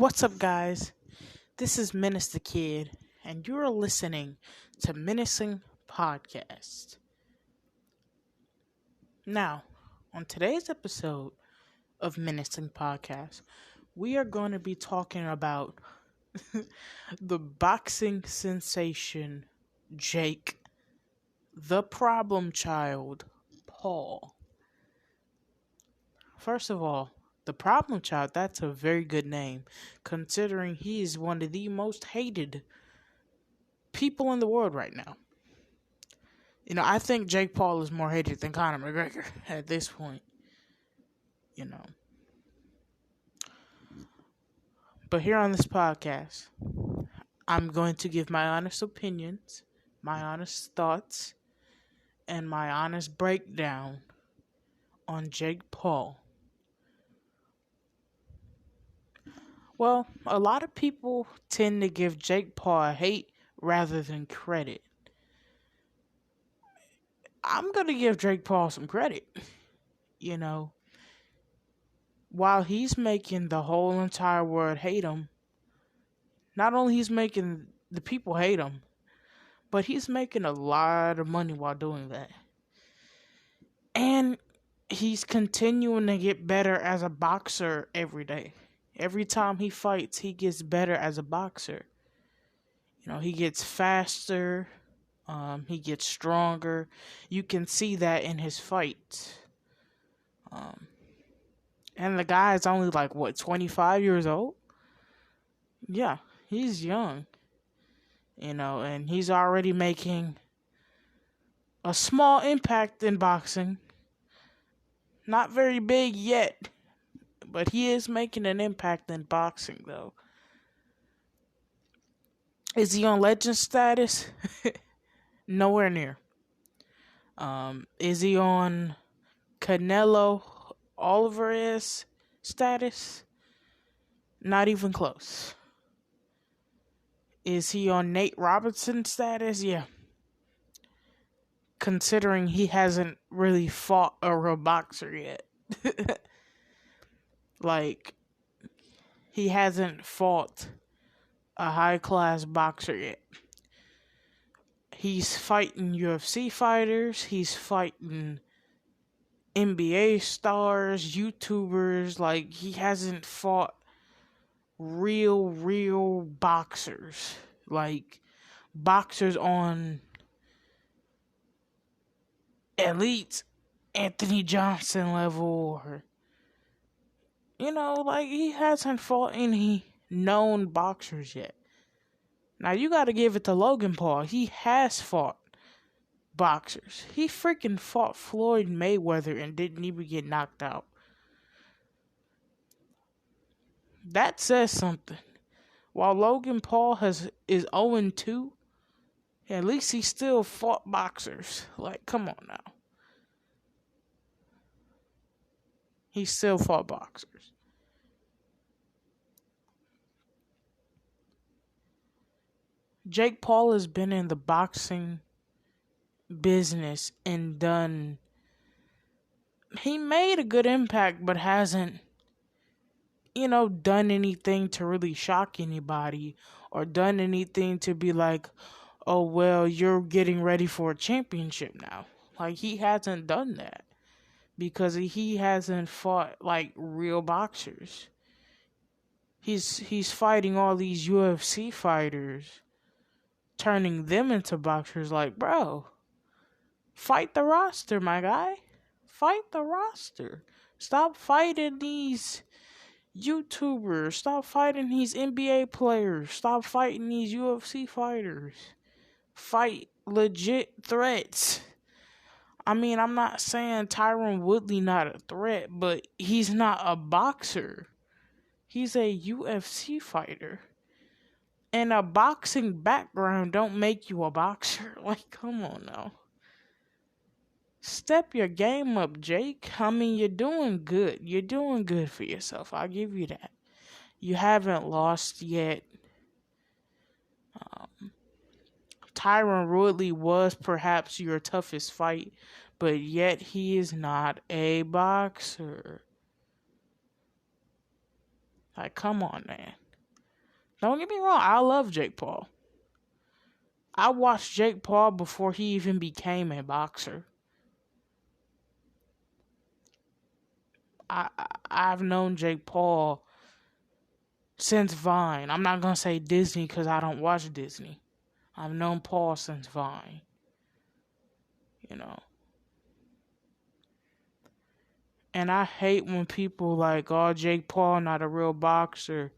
What's up, guys? This is Menace the Kid, and you're listening to Menacing Podcast. Now, on today's episode of Menacing Podcast, we are going to be talking about the boxing sensation Jake, the problem child, Paul. First of all, the problem child, that's a very good name, considering he is one of the most hated people in the world right now. I think Jake Paul is more hated than Conor McGregor at this point. you know. But here on this podcast, I'm going to give my honest opinions, my honest thoughts, and my honest breakdown on Jake Paul. Well, a lot of people tend to give Jake Paul hate rather than credit. I'm going to give Jake Paul some credit. While he's making the whole entire world hate him, not only he's making the people hate him, but he's making a lot of money while doing that. And he's continuing to get better as a boxer every day. Every time he fights, he gets better as a boxer. He gets faster. He gets stronger. You can see that in his fights. And the guy is only 25 years old? Yeah, he's young. And he's already making a small impact in boxing. Not very big yet, but he is making an impact in boxing, though. Is he on legend status? Nowhere near. Is he on Canelo Alvarez status? Not even close. Is he on Nate Robinson status? Yeah. Considering he hasn't really fought a real boxer yet. He hasn't fought a high-class boxer yet. He's fighting UFC fighters. He's fighting NBA stars, YouTubers. He hasn't fought real boxers. Boxers on elite Anthony Johnson level, or he hasn't fought any known boxers yet. Now you gotta give it to Logan Paul. He has fought boxers. He freaking fought Floyd Mayweather and didn't even get knocked out. That says something. While Logan Paul is 0-2, at least he still fought boxers. Come on now. He still fought boxers. Jake Paul has been in the boxing business and he made a good impact, but hasn't, done anything to really shock anybody or done anything to be like, oh, well, you're getting ready for a championship now. He hasn't done that because he hasn't fought real boxers. He's fighting all these UFC fighters, turning them into boxers. Bro, fight the roster, my guy. Fight the roster. Stop fighting these YouTubers. Stop fighting these NBA players. Stop fighting these UFC fighters. Fight legit threats. I'm not saying Tyron Woodley not a threat, but he's not a boxer. He's a UFC fighter. And a boxing background don't make you a boxer. Come on now. Step your game up, Jake. You're doing good. You're doing good for yourself. I'll give you that. You haven't lost yet. Tyron Woodley was perhaps your toughest fight, but yet he is not a boxer. Come on, man. Don't get me wrong, I love Jake Paul. I watched Jake Paul before he even became a boxer. I've known Jake Paul since Vine. I'm not gonna say Disney because I don't watch Disney. I've known Paul since Vine. You know, and I hate when people like, oh, Jake Paul not a real boxer.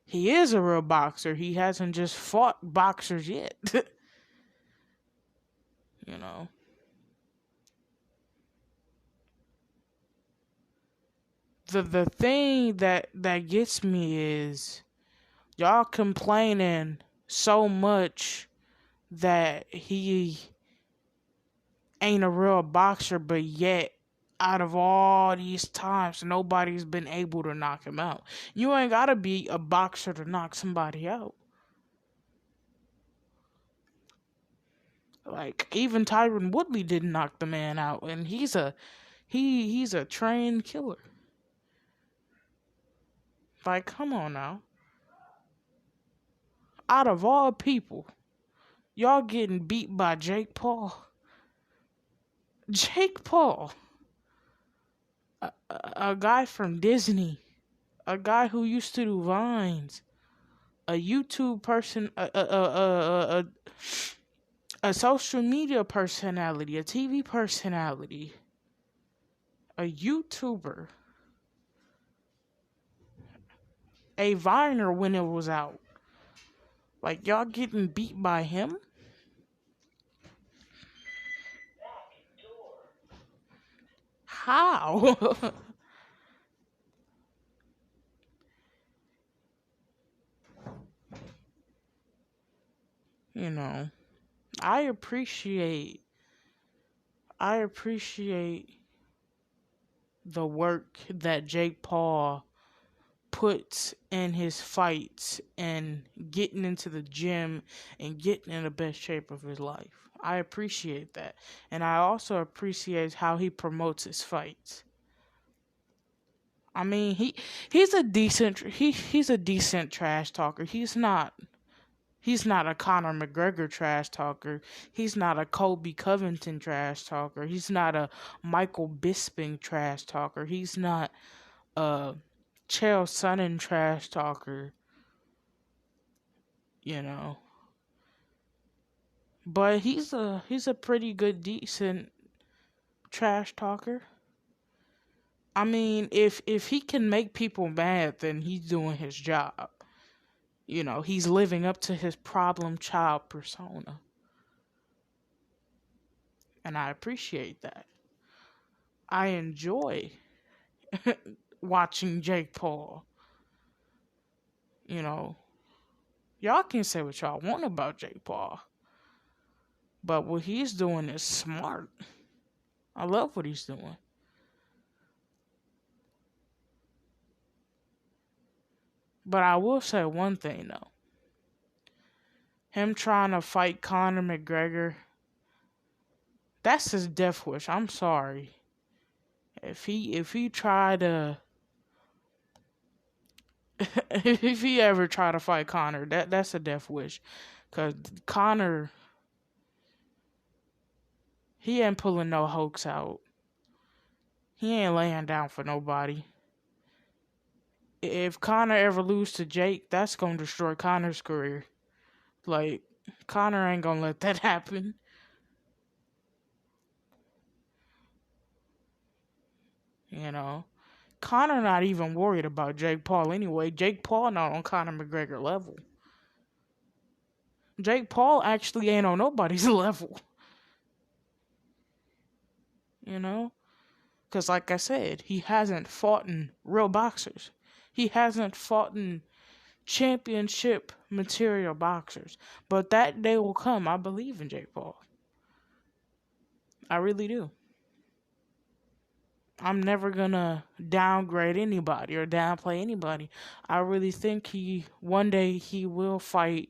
He is a real boxer. He hasn't just fought boxers yet. you know. The thing that gets me is y'all complaining so much that he ain't a real boxer, but yet out of all these times, nobody's been able to knock him out. You ain't gotta be a boxer to knock somebody out. Like even Tyron Woodley didn't knock the man out, and he's a trained killer. Like, come on now. Out of all people, y'all getting beat by Jake Paul. Jake Paul, a guy from Disney, a guy who used to do vines, a YouTube person, a social media personality, a TV personality, a YouTuber, a Viner when it was out. Like, y'all getting beat by him? How? you know, I appreciate I appreciate the work that Jake Paul puts in his fights and getting into the gym and getting in the best shape of his life. I appreciate that. And I also appreciate how he promotes his fights. I mean, he's a decent he's a decent trash talker. He's not a Conor McGregor trash talker. He's not a Kobe Covington trash talker. He's not a Michael Bisping trash talker. He's not a Chael Sonnen trash talker, you know. But he's a pretty good decent trash talker. I mean, if he can make people mad, then he's doing his job. You know, he's living up to his problem child persona. And I appreciate that. I enjoy watching Jake Paul. You know, y'all can say what y'all want about Jake Paul. But what he's doing is smart. I love what he's doing. But I will say one thing though. Him trying to fight Conor McGregor, that's his death wish. I'm sorry. If he try to if he ever try to fight Conor, that's a death wish. Cause Conor, he ain't pulling no hoax out. He ain't laying down for nobody. If Conor ever lose to Jake, that's gonna destroy Conor's career. Like, Conor ain't gonna let that happen. You know, Conor not even worried about Jake Paul anyway. Jake Paul not on Conor McGregor level. Jake Paul actually ain't on nobody's level. You know, because like I said, he hasn't fought in real boxers. He hasn't fought in championship material boxers. But that day will come. I believe in Jake Paul. I really do. I'm never gonna downgrade anybody or downplay anybody. I really think one day he will fight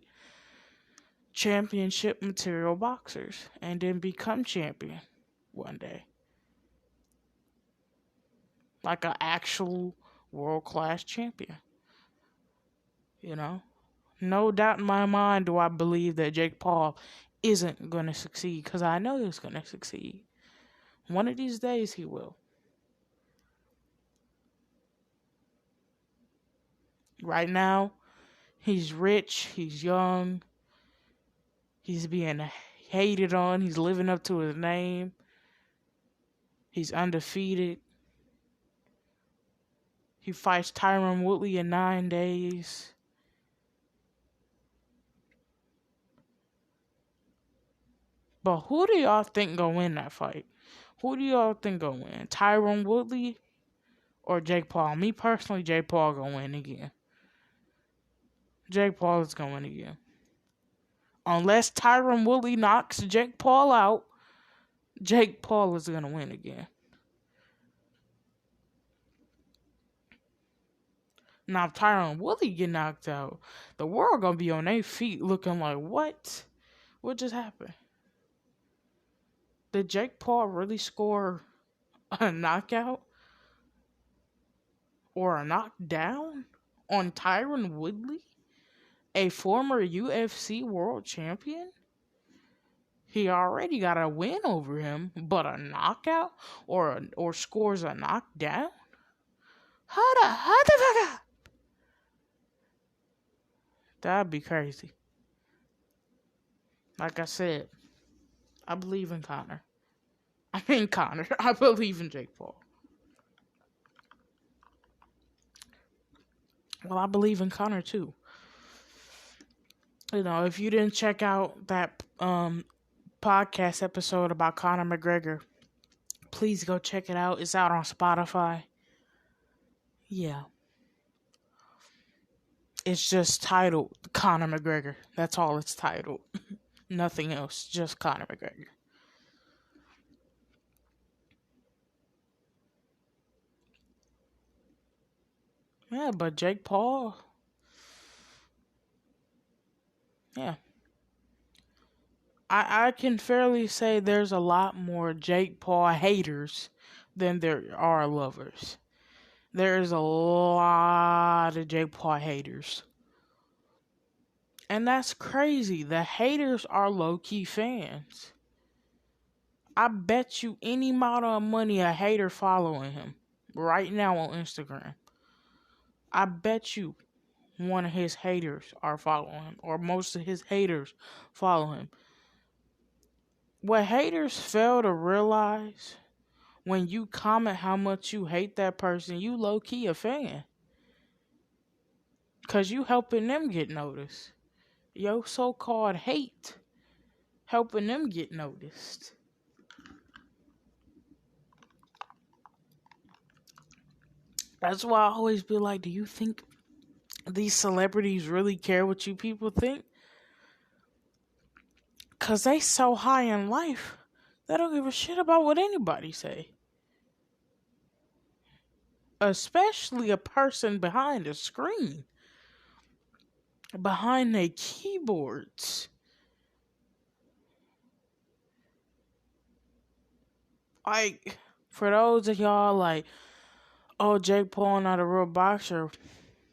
championship material boxers and then become champion one day. Like an actual world class champion. You know? No doubt in my mind do I believe that Jake Paul isn't going to succeed, because I know he's going to succeed. One of these days he will. Right now, he's rich, he's young, he's being hated on, he's living up to his name, he's undefeated. He fights Tyron Woodley in 9 days. But who do y'all think gonna win that fight? Who do y'all think gonna win? Tyron Woodley or Jake Paul? Me personally, Jake Paul gonna win again. Jake Paul is gonna win again. Unless Tyron Woodley knocks Jake Paul out, Jake Paul is gonna win again. Now, if Tyron Woodley get knocked out, the world gonna be on their feet looking like, what? What just happened? Did Jake Paul really score a knockout or a knockdown on Tyron Woodley, a former UFC world champion? He already got a win over him, but a knockout or scores a knockdown? How the fuck? That'd be crazy. Like I said, I believe in Conor. I believe in Jake Paul. Well, I believe in Conor too. You know, if you didn't check out that podcast episode about Conor McGregor, please go check it out. It's out on Spotify. Yeah. It's just titled Conor McGregor. That's all it's titled. Nothing else. Just Conor McGregor. Yeah, but Jake Paul. Yeah. I can fairly say there's a lot more Jake Paul haters than there are lovers. There's a lot of Jake Paul haters. And that's crazy. The haters are low-key fans. I bet you any amount of money a hater following him right now on Instagram. I bet you one of his haters are following him, or most of his haters follow him. What haters fail to realize, when you comment how much you hate that person, you low-key a fan. Because you helping them get noticed. Your so-called hate helping them get noticed. That's why I always be like, do you think these celebrities really care what you people think? Because they so high in life, they don't give a shit about what anybody say. Especially a person behind a screen. Behind their keyboards. Like, for those of y'all like, oh, Jake Paul not a real boxer,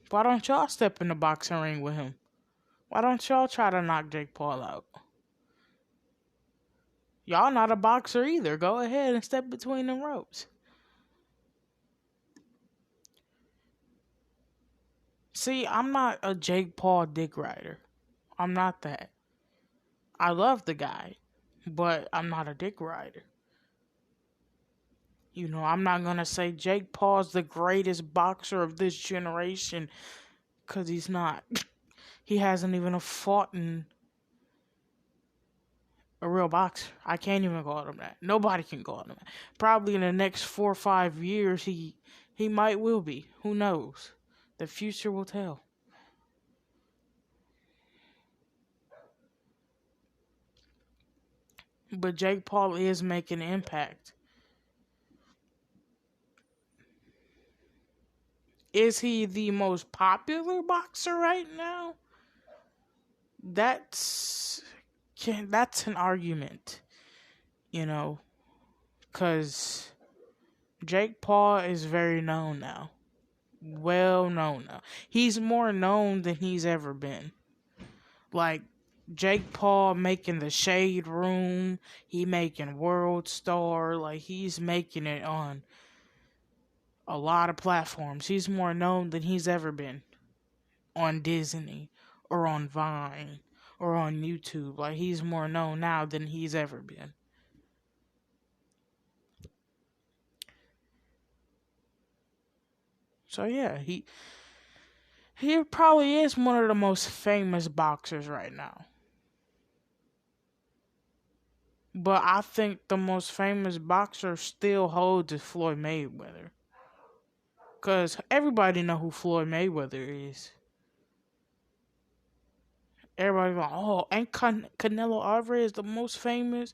why don't y'all step in the boxing ring with him? Why don't y'all try to knock Jake Paul out? Y'all not a boxer either. Go ahead and step between the ropes. See, I'm not a Jake Paul dick rider. I'm not that. I love the guy, but I'm not a dick rider. You know, I'm not going to say Jake Paul's the greatest boxer of this generation, because he's not. He hasn't even fought in a real boxer. I can't even call him that. Nobody can call him that. Probably in the next 4 or 5 years, he might will be. Who knows? The future will tell. But Jake Paul is making an impact. Is he the most popular boxer right now? That's an argument, you know, because Jake Paul is very known now. Well known now. He's more known than he's ever been. Like Jake Paul making the Shade Room, he making World Star, like he's making it on a lot of platforms. He's more known than he's ever been on Disney or on Vine or on YouTube. Like he's more known now than he's ever been. So yeah, he probably is one of the most famous boxers right now. But I think the most famous boxer still holds is Floyd Mayweather. Cause everybody know who Floyd Mayweather is. Everybody go, oh, ain't Canelo Alvarez the most famous?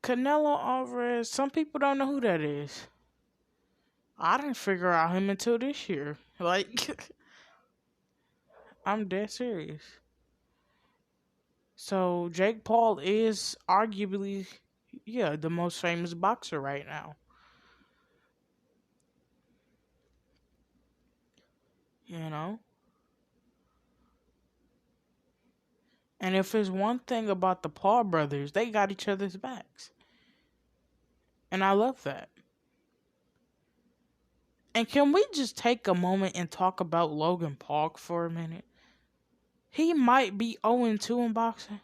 Canelo Alvarez, some people don't know who that is. I didn't figure out him until this year. Like, I'm dead serious. So Jake Paul is arguably, yeah, the most famous boxer right now. You know? And if there's one thing about the Paul brothers, they got each other's backs. And I love that. And can we just take a moment and talk about Logan Paul for a minute? He might be 0-2 in boxing,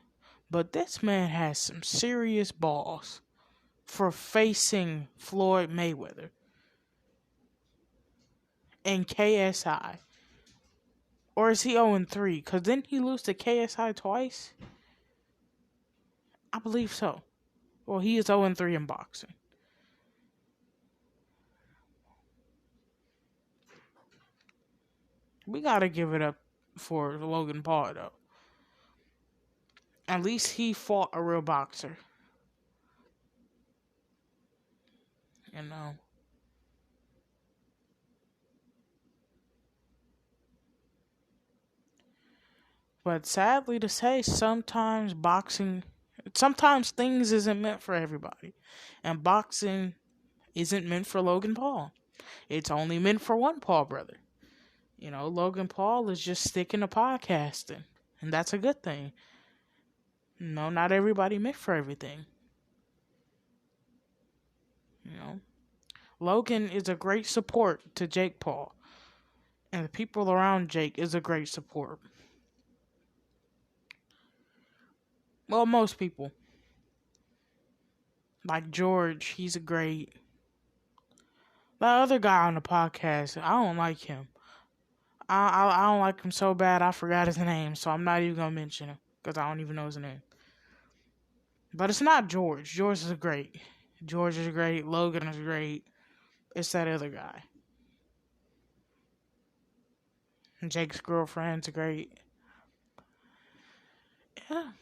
but this man has some serious balls for facing Floyd Mayweather in KSI. Or is he 0-3? Because didn't he lose to KSI twice? I believe so. Well, he is 0-3 in boxing. We gotta give it up for Logan Paul, though. At least he fought a real boxer. You know. But sadly to say, sometimes things isn't meant for everybody. And boxing isn't meant for Logan Paul. It's only meant for one Paul brother. You know, Logan Paul is just sticking to podcasting. And that's a good thing. No, not everybody meant for everything. You know, Logan is a great support to Jake Paul. And the people around Jake is a great support. Well, most people. Like George, he's a great. That other guy on the podcast, I don't like him. I don't like him so bad I forgot his name, so I'm not even gonna mention him because I don't even know his name. But it's not George. George is great. George is great. Logan is great. It's that other guy. And Jake's girlfriend's great. Yeah.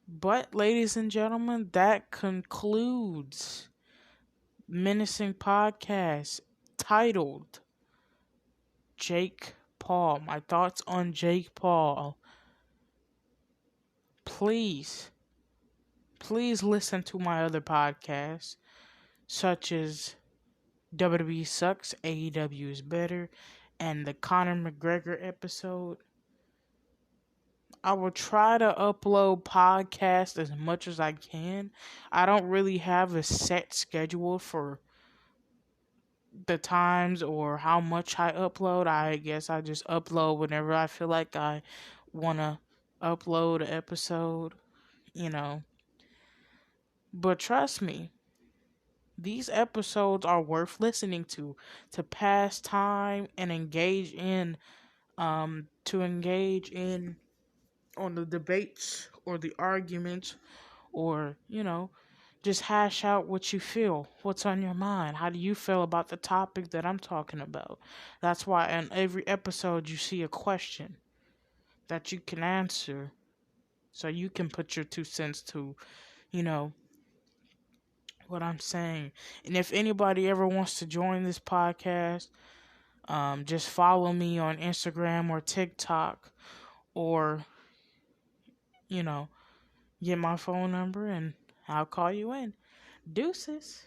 But, ladies and gentlemen, that concludes Menacing Podcast titled Jake Paul. My thoughts on Jake Paul. Please listen to my other podcasts, such as WWE Sucks, AEW is Better, and the Conor McGregor episode. I will try to upload podcasts as much as I can. I don't really have a set schedule for the times or how much I upload. I guess I just upload whenever I feel like I want to upload an episode, you know. But trust me, these episodes are worth listening to pass time and engage in on the debates or the arguments, or just hash out what you feel, what's on your mind. How do you feel about the topic that I'm talking about? That's why in every episode you see a question that you can answer, so you can put your 2 cents to, you know, what I'm saying. And if anybody ever wants to join this podcast, just follow me on Instagram or TikTok, or, you know, get my phone number and I'll call you in. Deuces.